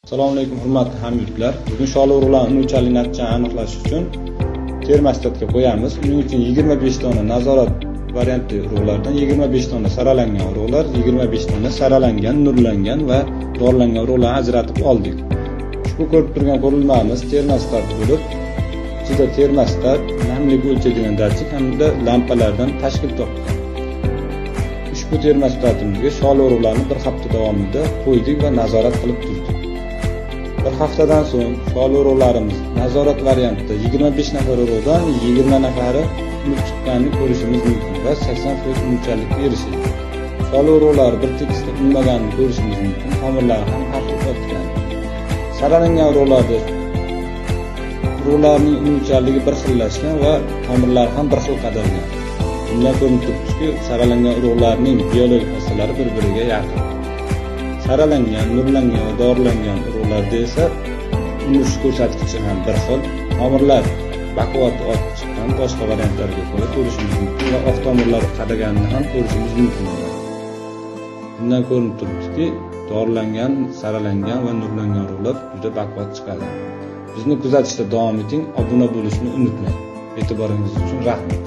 Assalomu alaykum hurmatli hamyurtlar. Bugun sholi urug'larning unuvchanlik natijasini aniqlash uchun termostatga qo'yamiz. Uning uchun 25 dona nazorat variantli urug'lardan 25 dona saralangan urug'lar, 25 dona saralangan, nurlangan va dorilangan urug'larni ajratib oldik. Ushbu ko'rib turgan qurilmamiz termostat bo'lib, ichida termostat, namlik o'lchaydigan datchik hamda lampalardan tashkil topgan. Ushbu termostatimizga sholi urug'larni bir hafta davomida qo'ydik va nazorat qilib turdik. Bir haftadan so'ng sholi urug'larimiz nazorat variantida 25 nafar urug'dan 20 nafari unib chiqqanini ko'rishimiz mumkin va 80% unumchanlikka erishdi. Sholi urug'lar bir tekisda unmaganini ko'rishimiz mumkin. Tomirlari ham xavfli topgan. Saralangan urug'larning unumchanligi bir xillashgan va tomirlari ham bir xil qadalgan. Bundan ko'rinib turibdiki, saralangan urug'larning biologik xossalari bir-biriga yaqin. Saralangan, nurlangan va dorilangan urug'larda esa unish ko'rsatkichi ham bir xil. Tomirlar baquvvat ortib chiqqan boshqa variantlarga ko'ra ko'rishimiz mumkin va oq tomirlar qadaganini ham ko'rishimiz mumkin. Bundan ko'rinib turibdiki, dorilangan, saralangan va nurlangan urug'lar juda baquvvat chiqadi. Bizni kuzatishda davom eting, obuna bo'lishni unutmang. E'tiboringiz uchun rahmat.